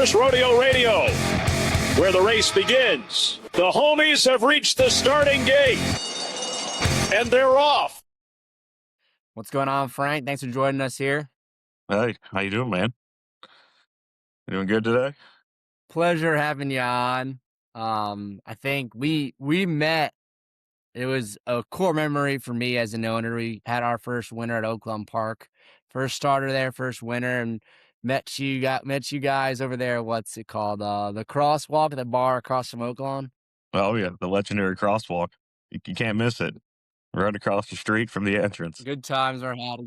First Rodeo Radio, where the race begins. The homies have reached the starting gate, and they're off. What's going on, Frank? Thanks for joining us here. Hey, how you doing, man? You doing good today? Pleasure having you on. I think we met. It was a core memory for me as an owner. We had our first winter at Oaklawn Park, first starter there, first winter, and met you guys over there. What's it called? The crosswalk at the bar across from Oaklawn. Oh yeah, the legendary crosswalk. You can't miss it. Right across the street from the entrance. Good times were had.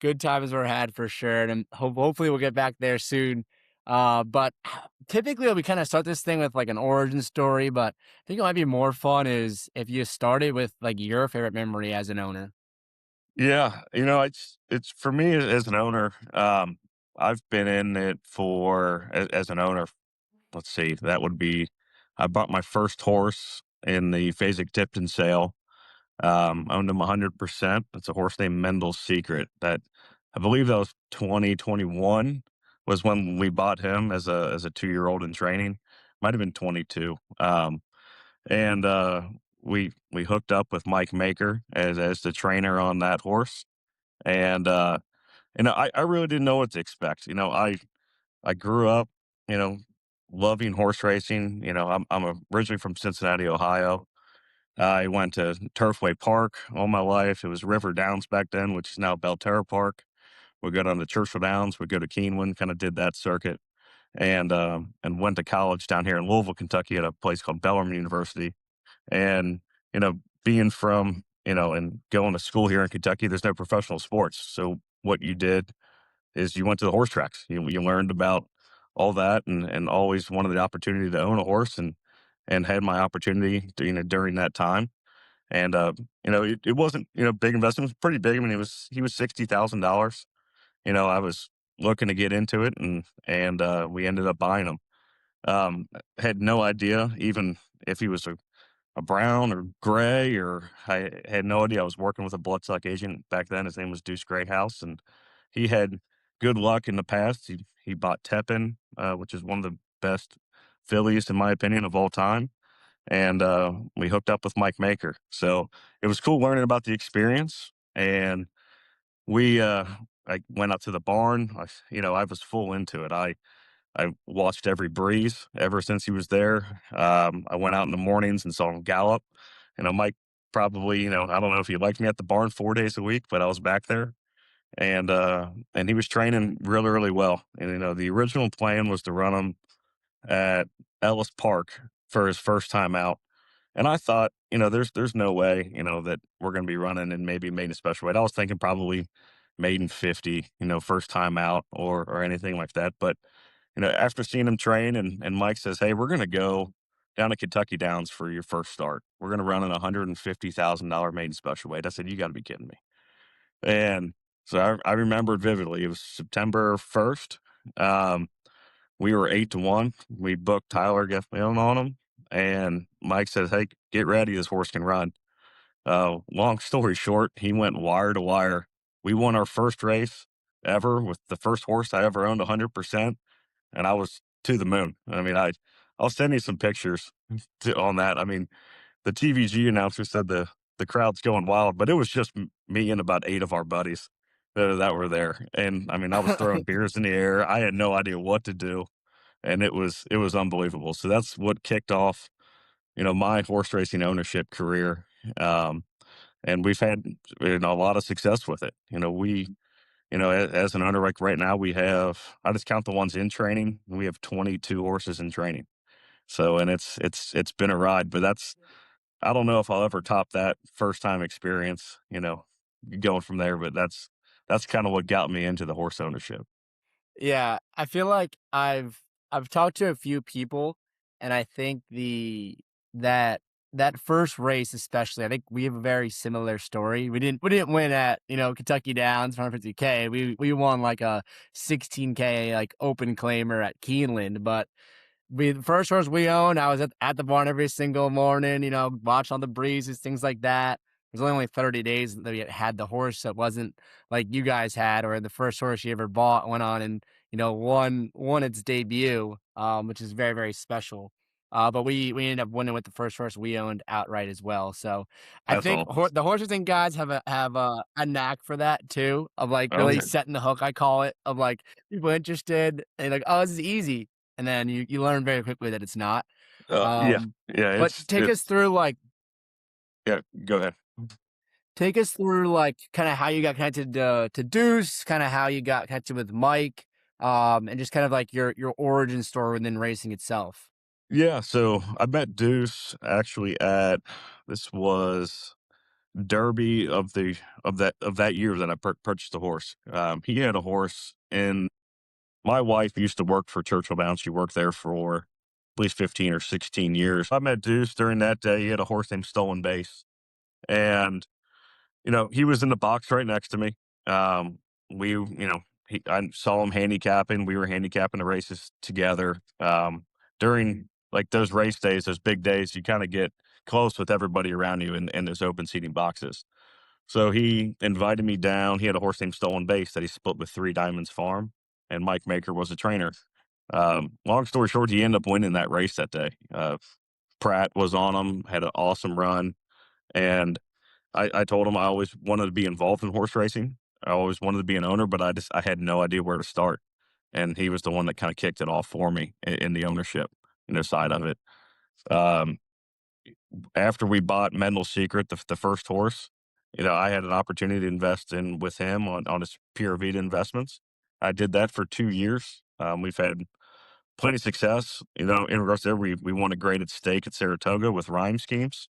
Good times were had for sure, and hopefully we'll get back there soon. But typically we kind of start this thing with like an origin story, but I think it might be more fun is if you started with like your favorite memory as an owner. Yeah, it's for me as an owner. I've been in it for as an owner. Let's see, that would be I bought my first horse in the Fasig-Tipton sale. Owned him 100%. It's a horse named Mendel's Secret. That I believe that was 2021 was when we bought him as a 2-year-old in training. Might have been 22. And we hooked up with Mike Maker as the trainer on that horse. And I really didn't know what to expect. I grew up, you know, loving horse racing. I'm originally from Cincinnati, Ohio. I went to Turfway Park all my life. It was River Downs back then, which is now Belterra Park. We go down to Churchill Downs. We go to Keeneland, kind of did that circuit, and went to college down here in Louisville, Kentucky, at a place called Bellarmine University. And being from and going to school here in Kentucky, there's no professional sports. So what you did is you went to the horse tracks. You learned about all that, and always wanted the opportunity to own a horse, and had my opportunity during that time. And it wasn't big investment. It was pretty big. I mean, he was $60,000. I was looking to get into it, and we ended up buying him. Had no idea even if he was a brown or gray, or I had no idea. I was working with a bloodstock agent back then. His name was Deuce Greyhouse, and he had good luck in the past. He bought Tepin, which is one of the best fillies, in my opinion, of all time. And we hooked up with Mike Maker. So it was cool learning about the experience. And I went out to the barn. I was full into it. I watched every breeze ever since he was there. I went out in the mornings and saw him gallop. Mike probably, I don't know if he liked me at the barn 4 days a week, but I was back there. And he was training really, really well. And, the original plan was to run him at Ellis Park for his first time out. And I thought, there's no way, that we're going to be running in maybe maiden special weight. I was thinking probably maiden 50, first time out or anything like that. But, after seeing him train, and Mike says, hey, we're going to go down to Kentucky Downs for your first start. We're going to run in $150,000 maiden special weight. I said, you got to be kidding me. And so I remembered vividly. It was September 1st. We were 8-1. We booked Tyler Geffman on him. And Mike says, hey, get ready. This horse can run. Long story short, he went wire to wire. We won our first race ever with the first horse I ever owned 100%. And I was to the moon. I mean, I'll send you some pictures on that. I mean, the TVG announcer said the crowd's going wild, but it was just me and about 8 of our buddies that were there. And I mean, I was throwing beers in the air. I had no idea what to do. And it was unbelievable. So that's what kicked off, my horse racing ownership career. And we've had, a lot of success with it. As an owner, like right now, I just count the ones in training. We have 22 horses in training. So, and it's been a ride, but I don't know if I'll ever top that first time experience, going from there, but that's kind of what got me into the horse ownership. Yeah, I feel like I've talked to a few people, and I think that first race especially, I think we have a very similar story. We didn't win at Kentucky Downs 150K. We won like a 16K like open claimer at Keeneland, but the first horse we owned, I was at the barn every single morning, watching all the breezes, things like that. It was only 30 days that we had the horse, so it wasn't like you guys had, or the first horse you ever bought went on and won its debut, which is very, very special. But we ended up winning with the first horse we owned outright as well. So I That's think all. the horse racing guys have a knack for that too, of like really Okay. setting the hook. I call it, of like people interested and like, oh, this is easy, and then you learn very quickly that it's not. Yeah, Um, yeah. but take us through like Yeah. Go ahead. Take us through, like, kinda how you got connected to Deuce, kinda how you got connected with Mike, and just kind of like your origin story within racing itself. Yeah. So I met Deuce actually at this was Derby of that year that I purchased a horse. He had a horse, and my wife used to work for Churchill Downs. She worked there for at least 15 or 16 years. I met Deuce during that day. He had a horse named Stolen Base, and he was in the box right next to me. I saw him handicapping. We were handicapping the races together. During like those race days, those big days, you kind of get close with everybody around you in those open seating boxes. So he invited me down. He had a horse named Stolen Base that he split with Three Diamonds Farm, and Mike Maker was a trainer. Long story short, he ended up winning that race that day. Pratt was on him, had an awesome run, and I told him I always wanted to be involved in horse racing. I always wanted to be an owner, but I had no idea where to start. And he was the one that kind of kicked it off for me in the ownership, side of it. Um, After we bought Mendel's Secret, the first horse, I had an opportunity to invest in with him on his Pure Vita investments. I did that for 2 years. We've had plenty of success. In regards to there, we won a graded stake at Saratoga with rhyme schemes.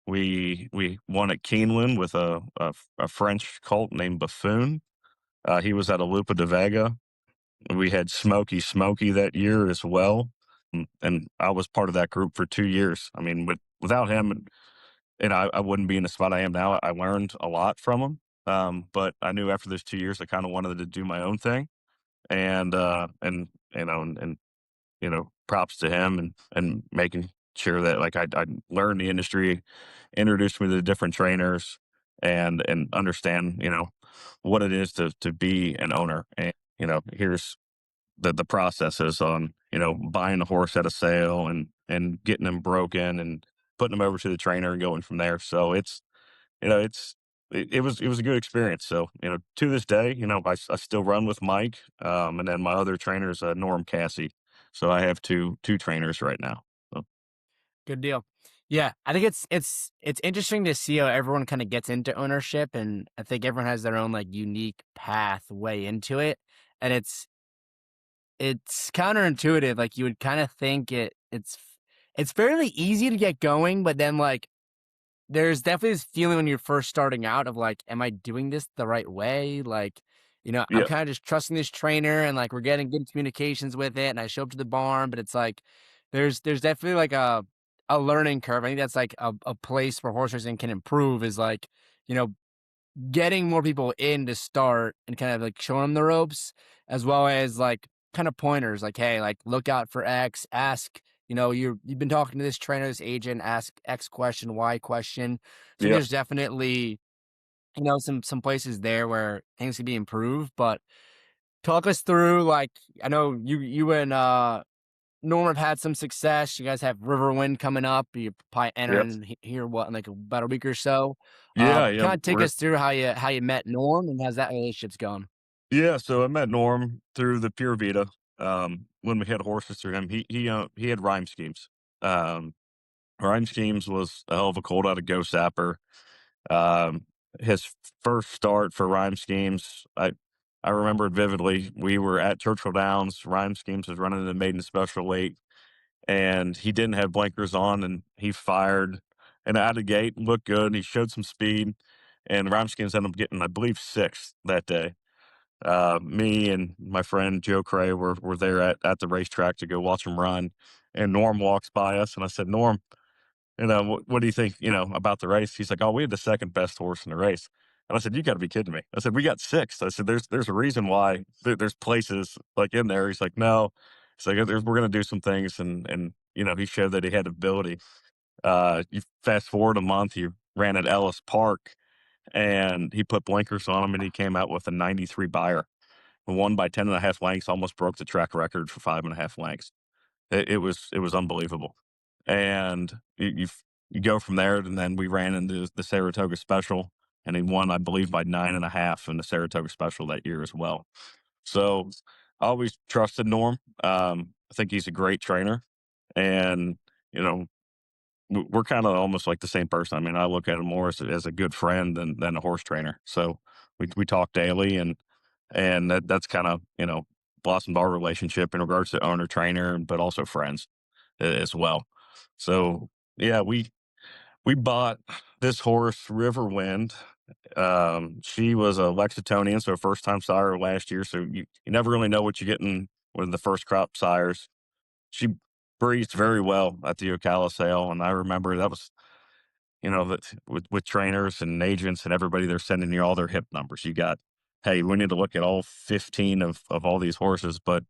We won at Keeneland with a French colt named Buffoon. He was at a Lupa de Vega. We had Smokey that year as well, and I was part of that group for 2 years. I mean, without him, and I wouldn't be in the spot I am now. I learned a lot from him, but I knew after those 2 years, I kind of wanted to do my own thing, and props to him and making sure that like I learned the industry, introduced me to the different trainers, and understand what it is to be an owner. And here's the processes on buying a horse at a sale and getting them broken and putting them over to the trainer and going from there. So it was a good experience. So to this day, I still run with Mike, and then my other trainer is Norm Casse. So I have two trainers right now. So, Good deal. Yeah, I think it's interesting to see how everyone kinda gets into ownership, and I think everyone has their own, like, unique pathway into it, and it's counterintuitive. Like, you would kinda think it's fairly easy to get going, but then, like, there's definitely this feeling when you're first starting out of like, "Am I doing this the right way?" Like, I'm yeah, kinda just trusting this trainer and, like, we're getting good communications with it, and I show up to the barn, but it's like, there's definitely like a learning curve. I think that's like a place where horse racing can improve is like, you know, getting more people in to start and kind of like showing them the ropes, as well as like kind of pointers like, hey, like look out for X, ask, you've been talking to this trainer, this agent, ask X question, Y question. So yeah, there's definitely, some places there where things can be improved. But talk us through, like, I know you and Norm have had some success. You guys have Riverwind coming up. You probably yeah, entering here, what, in like about a week or so. yeah, yeah. Kind of take us through how you met Norm and how's that relationship's going. Yeah, so I met Norm through the Pure Vita. When we had horses through him, he had rhyme schemes. Um, Rhyme schemes was a hell of a colt out of Go Sapper. Um, his first start for Rhyme Schemes, I remember it vividly. We were at Churchill Downs. Rhyme Schemes was running the maiden special late, and he didn't have blinkers on, and he fired. And out of the gate, looked good. He showed some speed, and Rhyme Schemes ended up getting, I believe, sixth that day. Me and my friend Joe Cray were there at the racetrack to go watch him run, and Norm walks by us, and I said, Norm, what do you think, about the race? He's like, oh, we had the second best horse in the race. And I said, you got to be kidding me. I said, we got sixth. I said, there's a reason why there's places like in there. He's like, no. He's like, we're going to do some things. And he showed that he had ability. You fast forward a month, he ran at Ellis Park and he put blinkers on him and he came out with a 93 buyer. won by 10.5 lengths, almost broke the track record for 5.5 lengths. It was unbelievable. And you go from there, and then we ran into the Saratoga Special, and he won, I believe, by 9.5 in the Saratoga Special that year as well. So I always trusted Norm. I think he's a great trainer, and you know we're kind of almost like the same person. I mean, I look at him more as a good friend than a horse trainer. So we talk daily, and that's kind of blossomed our relationship in regards to owner trainer, but also friends as well. So yeah, we bought this horse, Riverwind. She was a Lexingtonian, so first time sire last year. So you never really know what you're getting with the first crop sires. She breezed very well at the Ocala sale, and I remember that was that with trainers and agents and everybody, they're sending you all their hip numbers. You got, hey, we need to look at all 15 of all these horses, but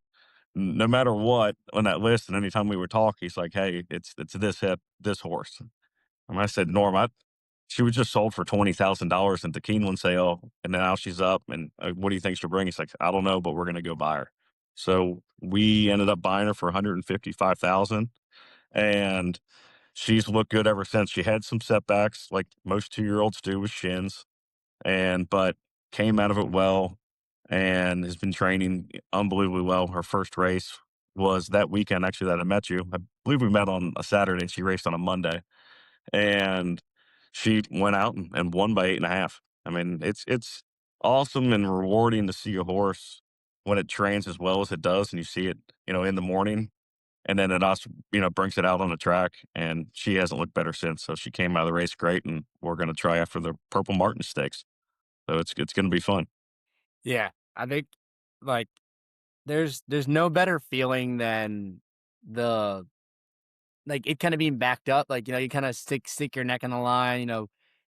no matter what on that list, and anytime we would talk, he's like, hey, it's this hip, this horse. And I said, Norm, she was just sold for $20,000 at the Keeneland sale, and now she's up. And what do you think she'll bring? He's like, I don't know, but we're going to go buy her. So we ended up buying her for 155,000, and she's looked good ever since. She had some setbacks, like most 2-year-olds do with shins, but came out of it well, and has been training unbelievably well. Her first race was that weekend, actually, that I met you. I believe we met on a Saturday, and she raced on a Monday, and she went out and won by 8.5. I mean, it's awesome and rewarding to see a horse when it trains as well as it does, and you see it, in the morning, and then it also, brings it out on the track. And she hasn't looked better since. So she came out of the race great, and we're going to try after the Purple Martin Stakes. So it's going to be fun. Yeah, I think like there's no better feeling than the like it kind of being backed up. Like you kind of stick your neck on the line.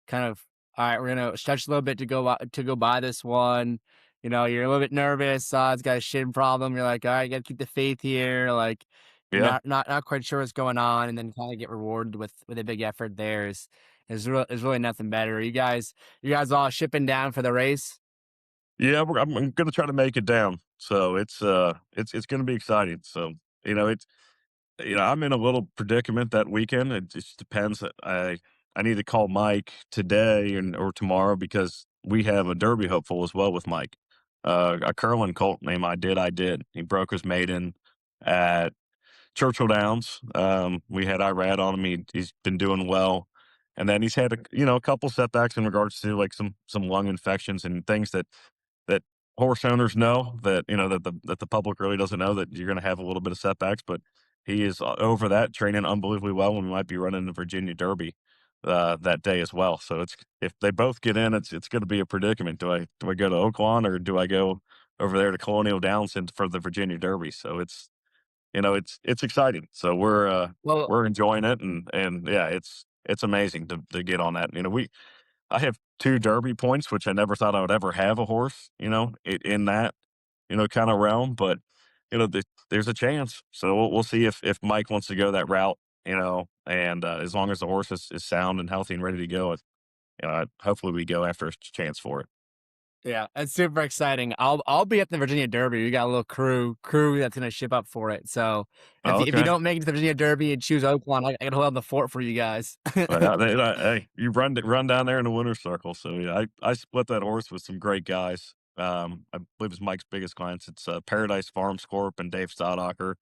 Kind of all right. We're gonna stretch a little bit to go buy this one. You're a little bit nervous. It's got a shin problem. You're like, all right, you gotta keep the faith here. Like you're Yeah. not quite sure what's going on, and then kind of get rewarded with a big effort. Is really nothing better. You guys all shipping down for the race? Yeah. I'm going to try to make it down. So it's going to be exciting. So, it's, I'm in a little predicament that weekend. It just depends. I need to call Mike today or tomorrow, because we have a Derby hopeful as well with Mike. A Curlin colt named I Did. He broke his maiden at Churchill Downs. We had Irad on him. He's been doing well, and then he's had a couple setbacks in regards to like some lung infections and things that horse owners know, that that the public really doesn't know, that you're going to have a little bit of setbacks. But he is over that, training unbelievably well, and we might be running the Virginia Derby that day as well. So if they both get in, it's going to be a predicament. Do I go to Oaklawn, or do I go over there to Colonial Downs for the Virginia Derby? So it's exciting. So Well, we're enjoying it, and yeah, it's amazing to get on that. I have 2 Derby points, which I never thought I would ever have a horse, in that, kind of realm. But, there's a chance. So we'll see if Mike wants to go that route, and as long as the horse is sound and healthy and ready to go, hopefully we go after a chance for it. yeah, it's super exciting. I'll be at the Virginia Derby. We got a little crew that's gonna ship up for it. So if you Okay. don't make it to the Virginia Derby and choose Oaklawn, I can hold down the fort for you guys. Hey, you run down there in the winner's circle. So yeah, I split that horse with some great guys. I believe it's Mike's biggest clients. It's Paradise Farm Corp and Dave Stodacher,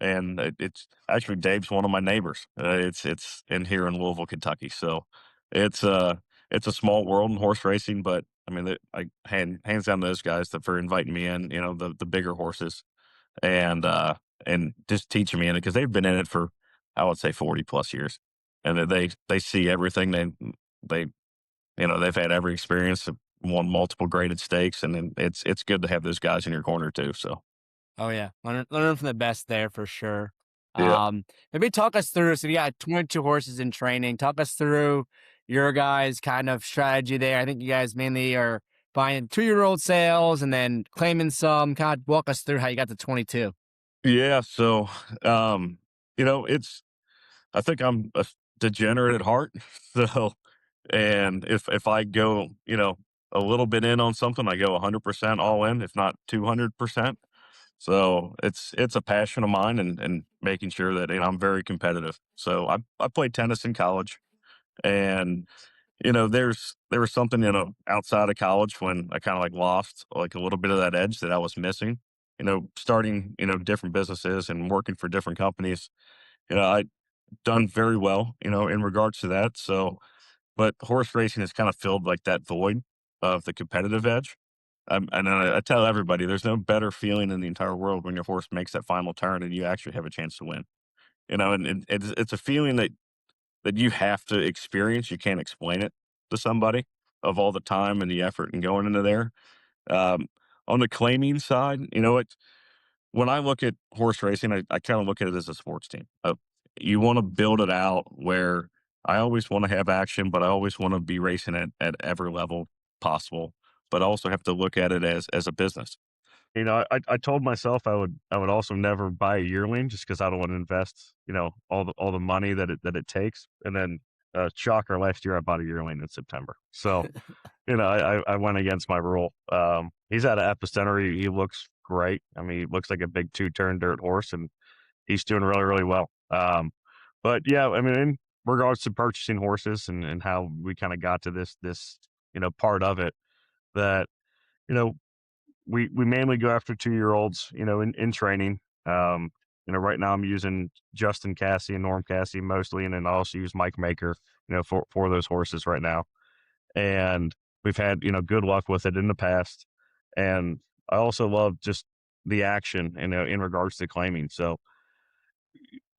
and it's actually Dave's one of my neighbors. It's in here in Louisville, Kentucky. So it's it's a small world in horse racing, but I mean, hands down to those guys for inviting me in. The bigger horses, and just teaching me in it, because they've been in it for, I would say, 40 plus years, and they see everything. They they've had every experience, won multiple graded stakes, and then it's good to have those guys in your corner too. So Oh yeah, learn from the best there for sure. yeah. Maybe talk us through. So you got 22 horses in training. Talk us through your guys' kind of strategy there. I think you guys mainly are buying 2-year-old sales and then claiming some. Kind of walk us through how you got to 22. Yeah. So, it's, I think I'm a degenerate at heart. So, and if I go, a little bit in on something, I go 100% all in, if not 200%. So it's a passion of mine, and making sure that, I'm very competitive. So I played tennis in college, and there was something, outside of college when I kind of like lost like a little bit of that edge that I was missing. Starting different businesses and working for different companies. I done very well, in regards to that. So, but horse racing has kind of filled like that void of the competitive edge. And I tell everybody, there's no better feeling in the entire world when your horse makes that final turn and you actually have a chance to win. And it's a feeling that you have to experience. You can't explain it to somebody, of all the time and the effort and going into there. Um, on the claiming side, when I look at horse racing, I kind of look at it as a sports team. You want to build it out where I always want to have action, but I always want to be racing at every level possible. But I also have to look at it as a business. I told myself I would also never buy a yearling, just because I don't want to invest, all the money that it takes. And then, shocker, last year I bought a yearling in September. So, I went against my rule. He's out of Epicenter. He looks great. I mean, he looks like a big 2-turn dirt horse, and he's doing really, really well. But yeah, I mean, in regards to purchasing horses and how we kind of got to this, part of it, that, you know, we mainly go after 2-year-olds, in training. Right now I'm using Justin Casse and Norm Casse mostly, and then I also use Mike Maker, for those horses right now. And we've had, good luck with it in the past. And I also love just the action, in regards to claiming. So,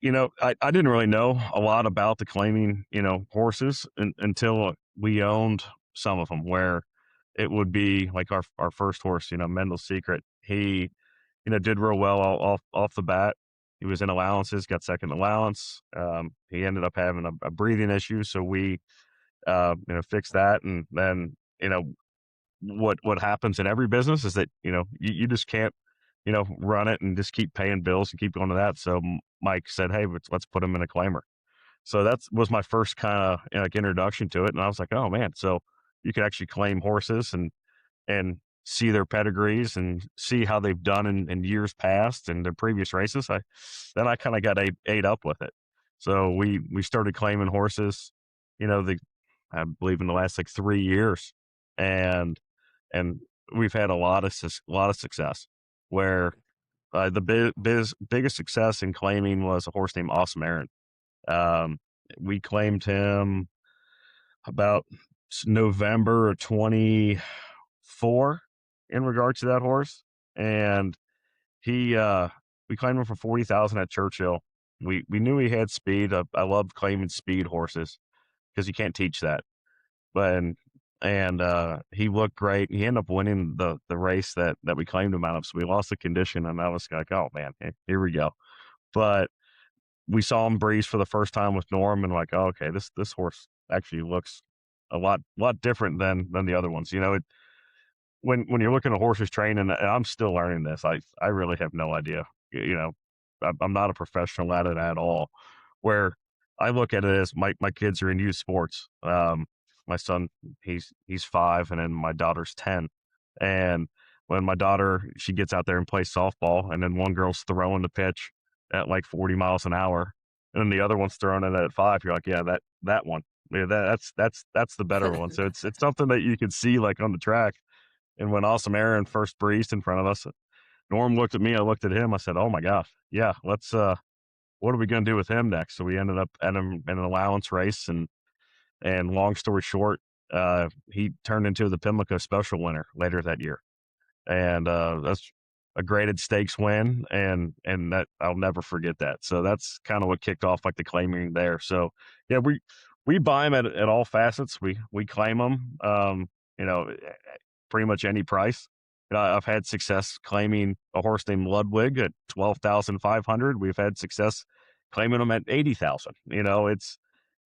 I didn't really know a lot about the claiming, horses until we owned some of them, where it would be like our first horse, Mendel's Secret. He, did real well off the bat. He was in allowances, got second allowance. He ended up having a breathing issue. So we, fixed that. And then, what happens in every business is that, you just can't, run it and just keep paying bills and keep going to that. So Mike said, "Hey, let's put him in a claimer." So that was my first kind of, like introduction to it. And I was like, "Oh man." So you could actually claim horses and see their pedigrees and see how they've done in years past and their previous races. Then I kind of got ate up with it. So we started claiming horses, I believe in the last like 3 years. And we've had a lot of success, where the biggest success in claiming was a horse named Awesome Aaron. Um, we claimed him about November of 24 in regards to that horse. And he, we claimed him for 40,000 at Churchill. We knew he had speed. I love claiming speed horses because you can't teach that. But he looked great. He ended up winning the race that we claimed him out of. So we lost the condition, and I was like, "Oh man, here we go." But we saw him breeze for the first time with Norm, and like, "Oh, okay, this horse actually looks a lot different than the other ones." When you're looking at horses training, and I'm still learning this, I really have no idea. I'm not a professional at it at all. Where I look at it as my kids are in youth sports. My son, he's 5, and then my daughter's 10. And when my daughter, she gets out there and plays softball, and then one girl's throwing the pitch at like 40 miles an hour, and then the other one's throwing it at 5. You're like, "Yeah, that one, yeah, that's the better one." So it's something that you can see like on the track. And when Awesome Aaron first breezed in front of us, Norm looked at me, I looked at him, I said, "Oh my gosh, yeah, let's what are we going to do with him next?" So we ended up at him in an allowance race, and long story short, he turned into the Pimlico Special winner later that year. And that's a graded stakes win, and that I'll never forget that. So that's kind of what kicked off like the claiming there. So yeah, we buy them at all facets. We claim them, pretty much any price. I've had success claiming a horse named Ludwig at 12,500. We've had success claiming them at 80,000.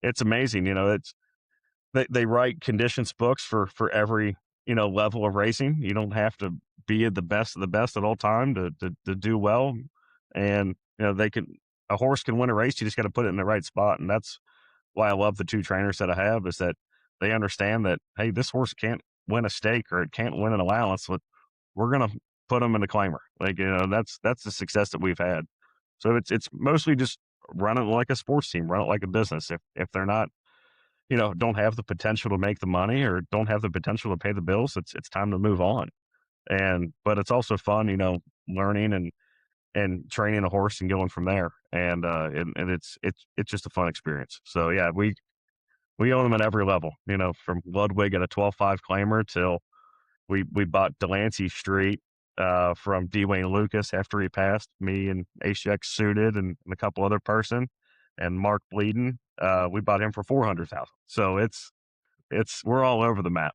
It's amazing. They write conditions books for every level of racing. You don't have to be the best of the best at all time to do well. And a horse can win a race. You just got to put it in the right spot. And that's why I love the 2 trainers that I have, is that they understand that, hey, this horse can't win a stake or it can't win an allowance, we're going to put them in the claimer. Like, that's the success that we've had. So it's mostly just run it like a sports team, run it like a business. If they're not, don't have the potential to make the money or don't have the potential to pay the bills, it's time to move on. But it's also fun, learning and training a horse and going from there. And it's just a fun experience. So yeah, we own them at every level, from Ludwig at a 12.5 claimer till we bought Delancey Street from D. Wayne Lucas after he passed, me and HX Suited and a couple other person and Mark Bleeden. We bought him for 400,000. So we're all over the map.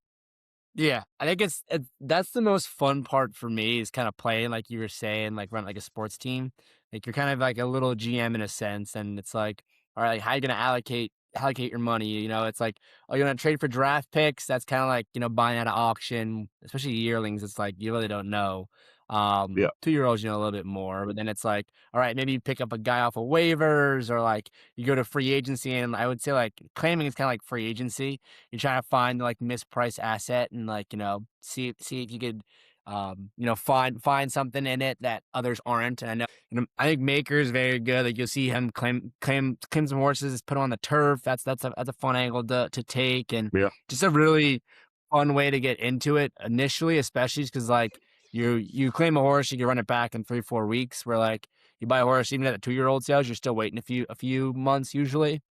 Yeah, I think that's the most fun part for me is kind of playing, like you were saying, like run like a sports team. Like you're kind of like a little GM in a sense, and it's like, all right, like, how you gonna allocate your money? It's like, oh, you're gonna trade for draft picks. That's kind of like buying at an auction, especially yearlings. It's like you really don't know. Yeah. 2-year-olds, a little bit more, but then it's like, all right, maybe you pick up a guy off of waivers, or like you go to free agency, and I would say like claiming is kind of like free agency. You're trying to find like mispriced asset and like, see if you could, find something in it that others aren't. And I know, I think Maker is very good. Like you'll see him claim some horses, put 'em on the turf. That's a fun angle to take, and Yeah. just a really fun way to get into it initially, especially because like you claim a horse, you can run it back in 3-4 weeks. Where like you buy a horse, even at a 2-year-old sales, you're still waiting a few months usually.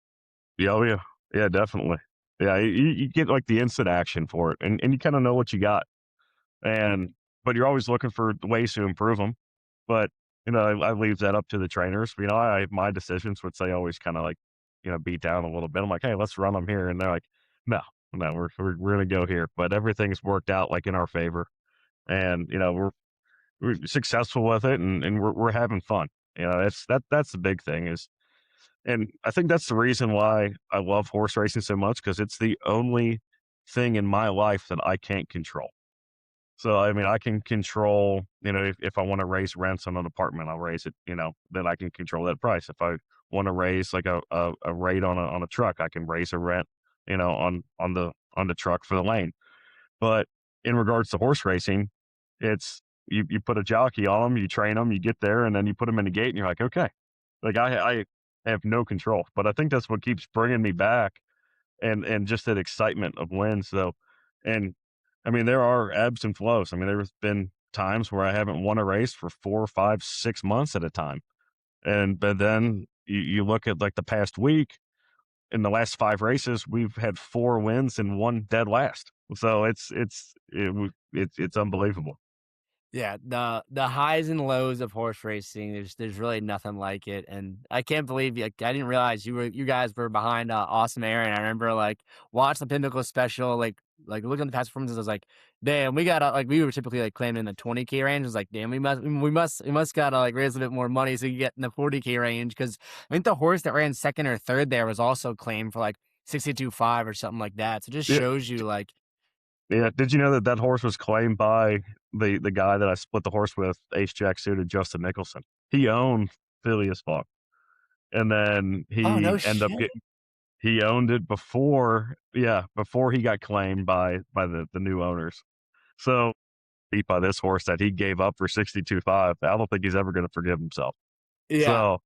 Yeah. Oh, yeah. Yeah, definitely. Yeah. You get like the instant action for it and you kind of know what you got. But you're always looking for ways to improve them. But, I leave that up to the trainers. My decisions, which they always kind of like, beat down a little bit. I'm like, hey, let's run them here. And they're like, no, we're going to go here. But everything's worked out like in our favor. And, we're successful with it and we're having fun. That's the big thing and I think that's the reason why I love horse racing so much because it's the only thing in my life that I can't control. So, I mean, I can control, if I want to raise rents on an apartment, I'll raise it, then I can control that price. If I want to raise like a rate on a truck, I can raise a rent, on the truck for the lane. But in regards to horse racing, it's you put a jockey on them, you train them, you get there, and then you put them in the gate, and you're like, okay, like I have no control. But I think that's what keeps bringing me back, and just that excitement of wins. So, and I mean, there are ebbs and flows. I mean, there's been times where I haven't won a race for 4, 5, 6 months at a time, but then you look at like the past week. In the last 5 races, we've had 4 wins and 1 dead last. So it's unbelievable. Yeah, the highs and lows of horse racing, there's really nothing like it, and I can't believe like, I didn't realize you guys were behind Awesome Aaron. I remember like watching the Pinnacle special, like looking at the past performances. I was like, damn, we got like we were typically like claiming in the 20K range. I was like, damn, we must gotta like raise a bit more money so you get in the 40K range because I think the horse that ran second or third there was also claimed for like 62.5 or something like that. So it just Yeah, shows you like. yeah. Did you know that horse was claimed by the guy that I split the horse with, Ace Jack suited Justin Nicholson? He owned Phileas Fogg, and then Oh no he ended up shit. getting he owned it before he got claimed by the new owners. So beat by this horse that he gave up for 62.5. I don't think he's ever going to forgive himself. Yeah. So,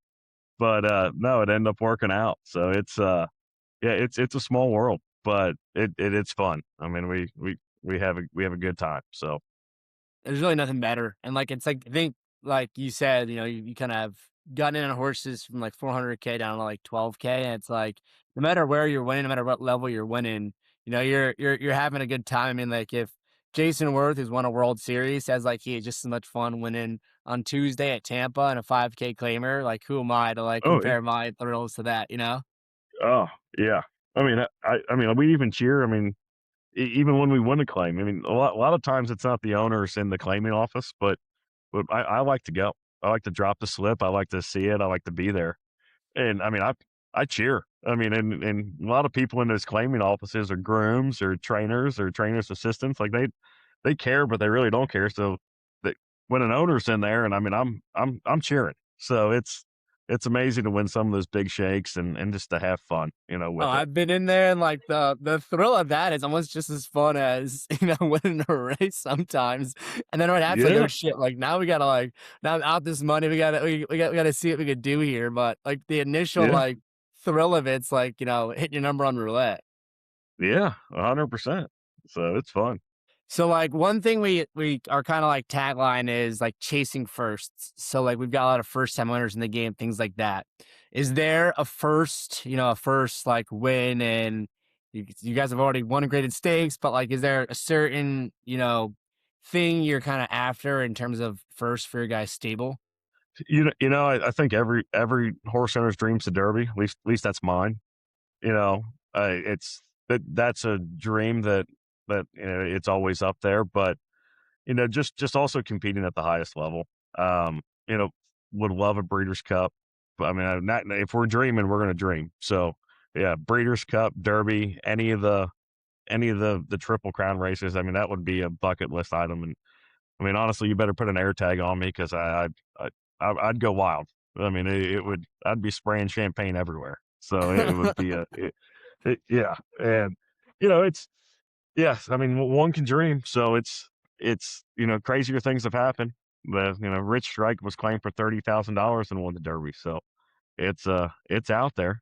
but no, it ended up working out. So it's a small world, but it's fun. I mean, we have a good time. So There's really nothing better. And like it's like I think like you said, you kind of have gotten in on horses from like 400K down to like 12K, and it's like no matter where you're winning, no matter what level you're winning, you're having a good time. I mean, like if Jason Worth, who's won a World Series, says like he had just as much fun winning on Tuesday at Tampa and a 5K claimer, like who am I to like oh yeah, compare my thrills to that, oh yeah. I mean, I mean, we even cheer. I mean, even when we win a claim. I mean, a lot of times it's not the owners in the claiming office, but I like to go. I like to drop the slip. I like to see it. I like to be there. And I mean, I cheer. I mean, and a lot of people in those claiming offices are grooms or trainers assistants. Like they care, but they really don't care. So that when an owner's in there, and I mean, I'm cheering. So it's amazing to win some of those big shakes and just to have fun, Oh, with it. I've been in there and like the thrill of that is almost just as fun as, winning a race sometimes. And then when that's like, oh Yeah, shit, like now we gotta like now out this money, we gotta see what we could do here. But like the initial yeah, like thrill of it's like, hitting your number on roulette. yeah, 100%. So it's fun. So like one thing we are kind of like tagline is like chasing firsts. So like we've got a lot of first time winners in the game, things like that. Is there a first, a first like win and you guys have already won graded stakes, but like is there a certain, thing you're kind of after in terms of first for your guys' stable? I think every horse owner's dreams the Derby. At least that's mine. You know, it's that's a dream that it's always up there. But just also competing at the highest level. Um, you know, would love a Breeders' Cup. But I mean, not if we're dreaming, we're gonna dream. So yeah, Breeders' Cup, Derby, any of the Triple Crown races. I mean, that would be a bucket list item. And I mean, honestly, you better put an air tag on me because I'd go wild. I mean, it would. I'd be spraying champagne everywhere. So it would be yeah. And it's yes. I mean, one can dream. So it's crazier things have happened. Rich Strike was claimed for $30,000 and won the Derby. So it's out there.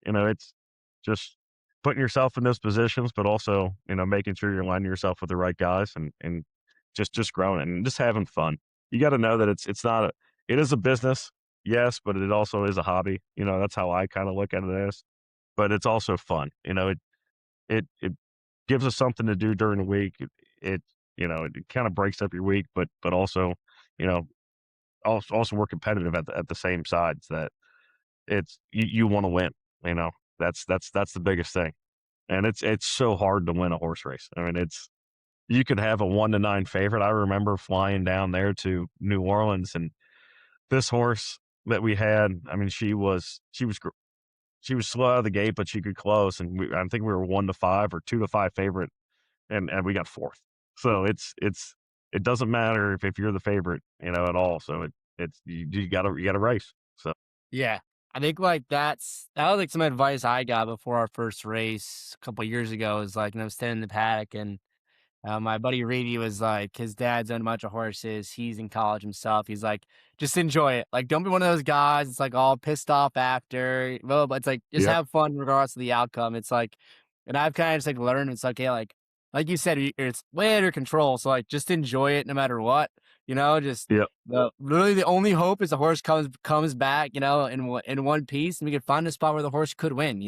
It's just putting yourself in those positions, but also, making sure you're lining yourself with the right guys and just growing and just having fun. You got to know that it is a business, yes, but it also is a hobby. That's how I kind of look at it as, but it's also fun. It gives us something to do during the week. It kind of breaks up your week, but also, you know, also we're competitive at the same sides that it's you want to win. You know, that's the biggest thing. And it's so hard to win a horse race. I mean, you could have a 1-9 favorite. I remember flying down there to New Orleans, and this horse that we had, I mean, she was slow out of the gate, but she could close, and I think we were 1-5 or 2-5 favorite, and we got fourth. So it doesn't matter if you're the favorite, at all. So you gotta race. So Yeah. I think like that was like some advice I got before our first race a couple years ago is like, standing in the paddock and my buddy Reedy was like, his dad's owned a bunch of horses. He's in college himself. He's like, just enjoy it. Like, don't be one of those guys. It's like all pissed off after. Well, but it's like, just yeah, have fun regardless of the outcome. It's like, and I've kind of just like learned it's okay. Like you said, it's way under control. So like, just enjoy it no matter what. Just yeah. really the only hope is the horse comes back. In one piece, and we can find a spot where the horse could win.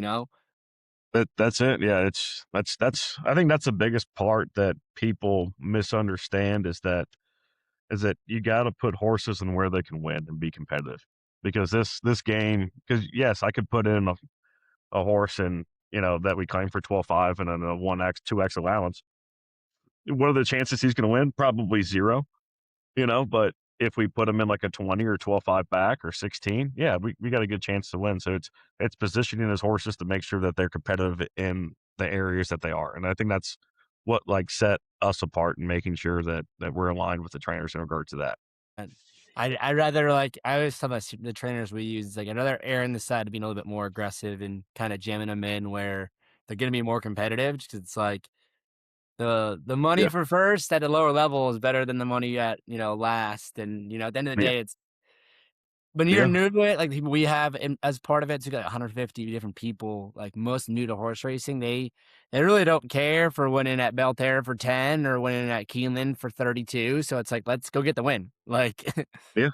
That's it. Yeah, that's I think that's the biggest part that people misunderstand is that you got to put horses in where they can win and be competitive. Because this game, because yes, I could put in a horse and that we claim for 12.5 and then a 1x 2x allowance. What are the chances he's going to win? Probably zero. But if we put him in like a 20 or 12.5 back or 16, yeah, we got a good chance to win. So it's positioning his horses to make sure that they're competitive in the areas that they are. And I think that's what like set us apart and making sure that we're aligned with the trainers in regard to that. And I'd rather like I always tell the trainers we use like I'd rather err on the side of being a little bit more aggressive and kind of jamming them in where they're going to be more competitive. Just 'cause it's like the money Yeah. for first at a lower level is better than the money at last. And at the end of the Yeah. day, it's when you're Yeah. new to it. Like we have as part of it, it's like 150 different people. Like most new to horse racing, they really don't care for winning at Belterra for 10 or winning at Keeneland for 32. So it's like let's go get the win. Like. Yeah.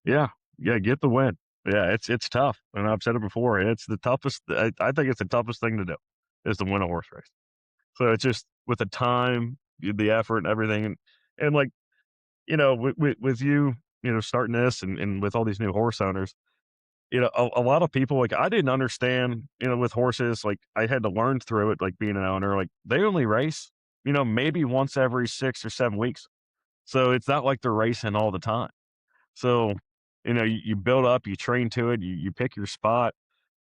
Yeah. Yeah. Get the win. Yeah. It's tough. And I've said it before. It's the toughest. I think it's the toughest thing to do is to win a horse race. So it's just with the time, the effort and everything. And like, with you, starting this and with all these new horse owners, a lot of people, like I didn't understand, with horses, like I had to learn through it, like being an owner, like they only race, maybe once every 6 or 7 weeks. So it's not like they're racing all the time. So, you build up, you train to it, you pick your spot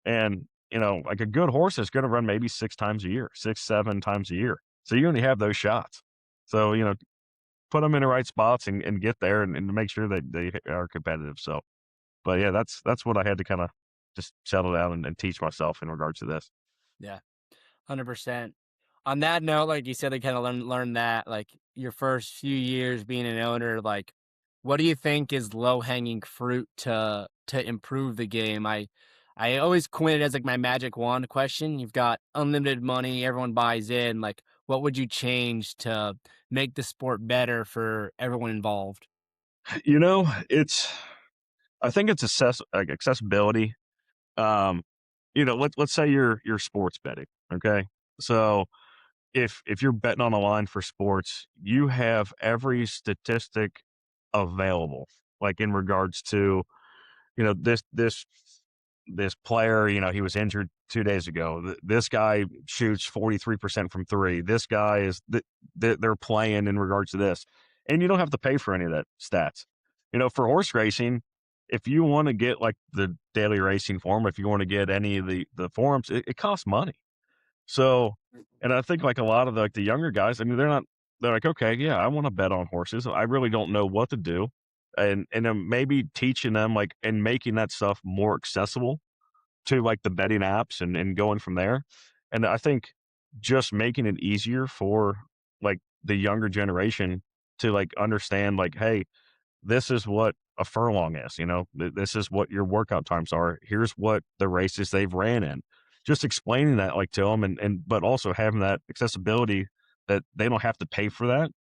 and, like a good horse is going to run maybe 6 times a year, 6, 7 times a year. So you only have those shots. So, put them in the right spots and get there and make sure that they are competitive. So, But yeah, that's what I had to kind of just settle down and teach myself in regards to this. Yeah, 100%. On that note, like you said, they kind of learn that like your first few years being an owner, like what do you think is low hanging fruit to improve the game? I always coin it as like my magic wand question. You've got unlimited money, everyone buys in. Like, what would you change to make the sport better for everyone involved? You know, I think it's accessibility. Um, let's say you're sports betting, okay? So if you're betting on a line for sports, you have every statistic available, like in regards to, this player, he was injured 2 days ago. This guy shoots 43% from three. This guy they're playing in regards to this. And you don't have to pay for any of that stats. For horse racing, if you want to get like the daily racing form, if you want to get any of the forums, it costs money. So, and I think like a lot of the younger guys, I mean, they're like, okay, yeah, I want to bet on horses. I really don't know what to do. And then maybe teaching them like and making that stuff more accessible to like the betting apps and going from there. And I think just making it easier for like the younger generation to like understand like, hey, this is what a furlong is, this is what your workout times are. Here's what the races they've ran in. Just explaining that like to them but also having that accessibility that they don't have to pay for that.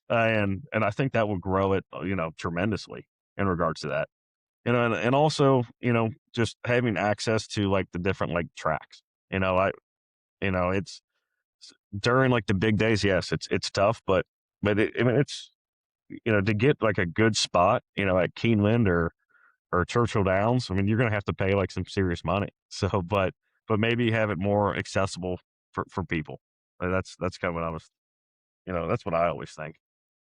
And I think that will grow it, tremendously in regards to that. And also, just having access to like the different like tracks, it's during like the big days. Yes, it's tough, but I mean, it's, to get like a good spot, at Keeneland or Churchill Downs, I mean, you're going to have to pay like some serious money. So, but maybe have it more accessible for people. That's kind of what I was, that's what I always think.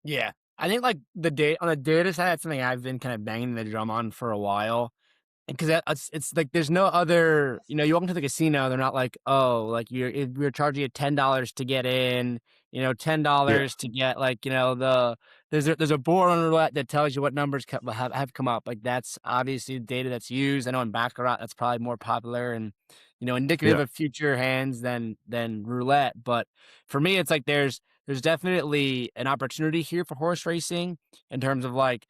Yeah. I think like on the data side, that's something I've been kind of banging the drum on for a while. Because it's like there's no other, you walk into the casino, they're not like, oh, like we're charging you $10 to get in, Yeah. $10 to get like, there's a board on roulette that tells you what numbers have come up. Like that's obviously data that's used. I know in baccarat that's probably more popular and indicative Yeah. of future hands than roulette. But for me, it's like there's definitely an opportunity here for horse racing in terms of like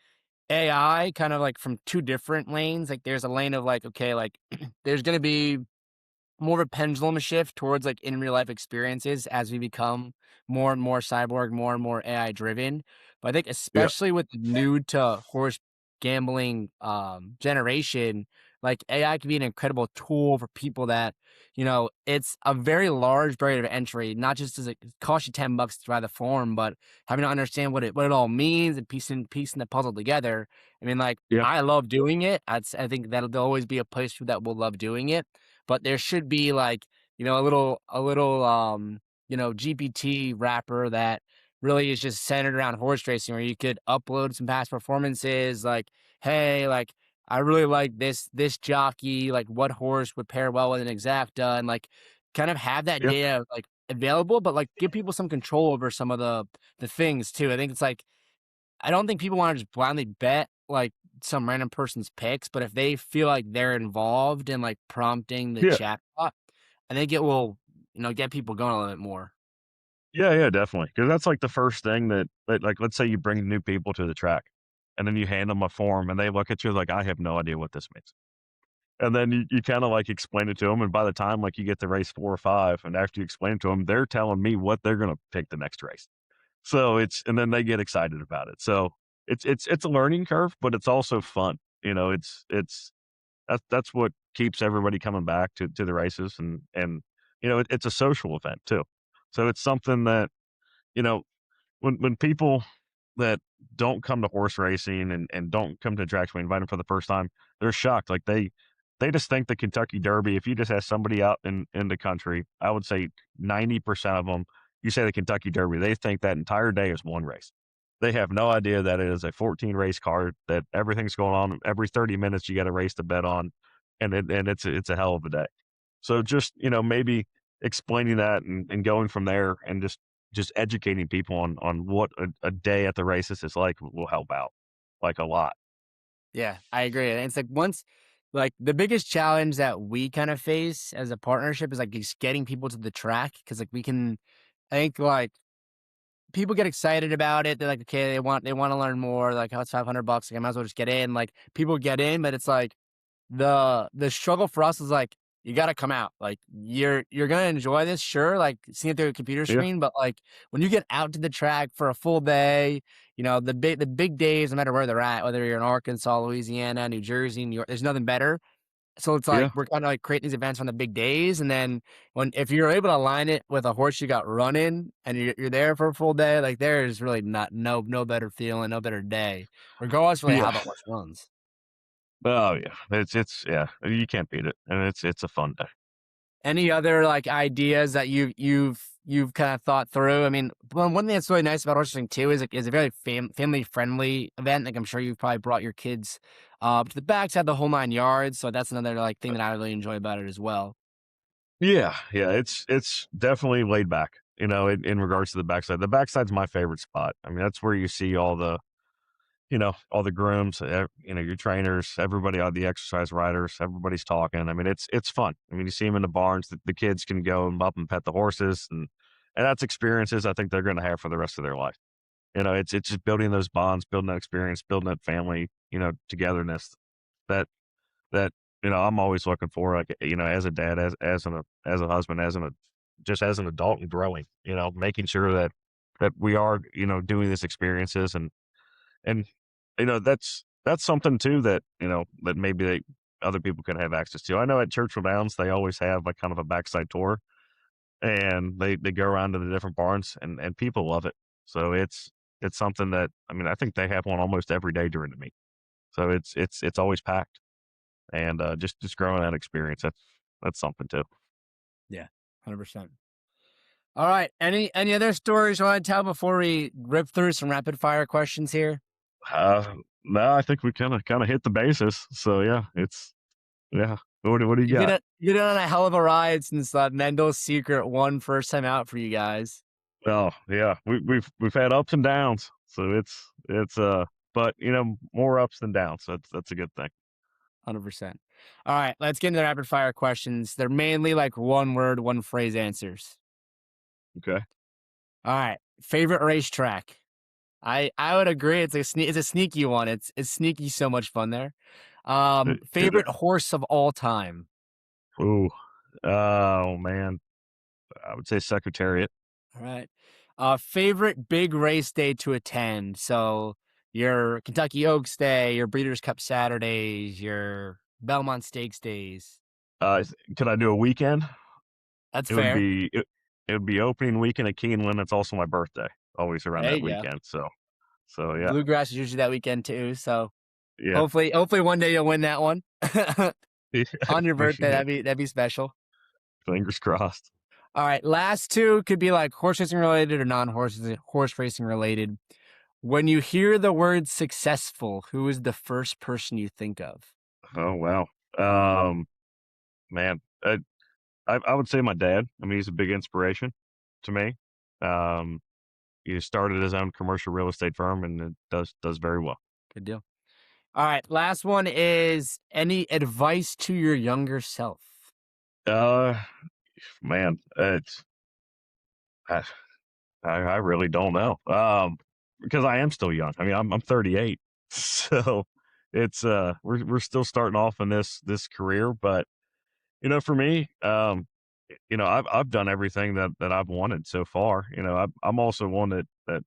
AI kind of like from two different lanes. Like there's a lane of like, okay, like there's going to be more of a pendulum shift towards like in real life experiences as we become more and more cyborg, more and more AI driven. But I think Yeah. especially with the new to horse gambling generation, like AI can be an incredible tool for people that, it's a very large barrier of entry, not just as it costs you $10 to buy the form, but having to understand what it all means and piecing the puzzle together. I mean, like Yeah. I love doing it. I think there'll always be a place that will love doing it, but there should be like, a little GPT wrapper that really is just centered around horse racing where you could upload some past performances like, hey, like I really like this jockey, like what horse would pair well with an exacta and like kind of have that Yeah. data like available, but like give people some control over some of the things too. I think it's like I don't think people want to just blindly bet like some random person's picks, but if they feel like they're involved in like prompting the Yeah. chatbot, I think it will, get people going a little bit more. Yeah, yeah, definitely. Because that's like the first thing that like, let's say you bring new people to the track, and then you hand them a form, and they look at you like, I have no idea what this means. And then you kind of like explain it to them, and by the time like you get to race 4 or 5, and after you explain it to them, they're telling me what they're going to pick the next race. So and then they get excited about it. So it's a learning curve, but it's also fun. That's what keeps everybody coming back to the races, and it's a social event too. So it's something that, you know, when people that don't come to horse racing and don't come to tracks, we invite them for the first time, they're shocked. Like they just think the Kentucky Derby, if you just ask somebody out in the country, I would say 90% of them, you say the Kentucky Derby, they think that entire day is one race. They have no idea that it is a 14 race card, that everything's going on. Every 30 minutes, you got a race to bet on. And it's a hell of a day. So just, maybe explaining that and going from there and just educating people on what a day at the races is like will help out like a lot. Yeah, I agree. And it's like once like the biggest challenge that we kind of face as a partnership is like just getting people to the track because like we can I think like people get excited about it. They're like, okay, they want to learn more. Like, oh, it's $500. Like, I might as well just get in. Like, people get in, but it's like the struggle for us is like you got to come out. Like, you're gonna enjoy this, sure. Like seeing it through a computer Yeah, screen, but like when you get out to the track for a full day, the big days, no matter where they're at, whether you're in Arkansas, Louisiana, New Jersey, New York, there's nothing better. So it's like yeah, we're kinda like creating these events on the big days, and then if you're able to align it with a horse you got running and you're there for a full day, like there is really not no better feeling, no better day, regardless really how yeah. the horse runs. Oh yeah, it's yeah. You can't beat it, and it's a fun day. Any other like ideas that you've kind of thought through? I mean, one thing that's really nice about horse racing too is like is a very family friendly event. Like I'm sure you've probably brought your kids to the backside the whole 9 yards. So that's another like thing that I really enjoy about it as well. Yeah, yeah. It's definitely laid back. In regards to the backside, the backside's my favorite spot. I mean, that's where you see all the grooms, your trainers, everybody, all the exercise riders, everybody's talking. I mean, it's fun. I mean, you see them in the barns. The kids can go and up and pet the horses, and that's experiences I think they're going to have for the rest of their life. It's just building those bonds, building that experience, building that family, togetherness that that I'm always looking for. Like as a dad, as a husband, just as an adult and growing. Making sure that we are doing these experiences and that's something too that maybe other people can have access to. I know at Churchill Downs they always have like kind of a backside tour, and they go around to the different barns, and people love it. So it's something that I mean I think they have one almost every day during the meet. So it's always packed, and just growing that experience that's something too. Yeah, 100%. All right. Any other stories you want to tell before we rip through some rapid fire questions here? No, I think we kind of hit the basis. So yeah, yeah. What do you got? You've been on a hell of a ride since Mendel's Secret won first time out for you guys. Oh, yeah. We've had ups and downs. So it's but more ups than downs. So that's a good thing. 100%. All right, let's get into the rapid fire questions. They're mainly like one word, one phrase answers. Okay. All right, favorite racetrack. I would agree. It's a sneaky one. It's sneaky, so much fun there. Is it? Favorite horse of all time. Ooh. Oh man. I would say Secretariat. All right. Favorite big race day to attend. So your Kentucky Oaks Day, your Breeders' Cup Saturdays, your Belmont Stakes days. Could I do a weekend? That's It would fair. be it would be opening weekend at Keeneland. It's also my birthday. Always around There that you go. weekend. So yeah. Bluegrass is usually that weekend too. So Yeah. hopefully one day you'll win that one on your birthday. Yeah. That'd be special. Fingers crossed. All right, last two could be like horse racing related or horse racing related. When you hear the word successful, who is the first person you think of? Oh wow. Um man. I would say my dad. I mean, he's a big inspiration to me. Um, he started his own commercial real estate firm, and it does very well. Good deal. All right, last one is any advice to your younger self? Uh, man, I, I really don't know. Because I am still young. I mean, I'm 38, so it's we're still starting off in this career. But for me, I've done everything that I've wanted so far. I'm also one that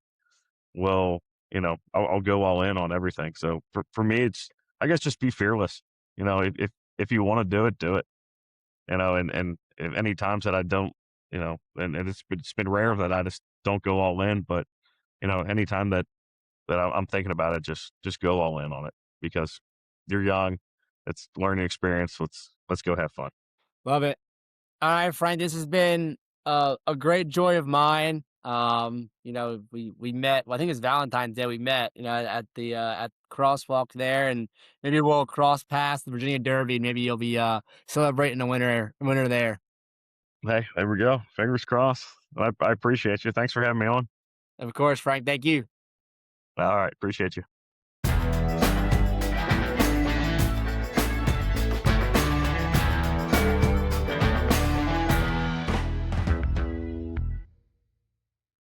will, I'll go all in on everything. So for me, it's, I guess, just be fearless. If you want to do it, do it. And if any times that I don't, and it's been rare that I just don't go all in, but anytime that I'm thinking about it, just go all in on it because you're young. It's learning experience. Let's go have fun. Love it. All right, Frank, this has been a great joy of mine. We met. Well, I think it's Valentine's Day. We met, at the at crosswalk there, and maybe we'll cross paths the Virginia Derby. And maybe you'll be celebrating the winner there. Hey, there we go. Fingers crossed. I appreciate you. Thanks for having me on. Of course, Frank. Thank you. All right. Appreciate you.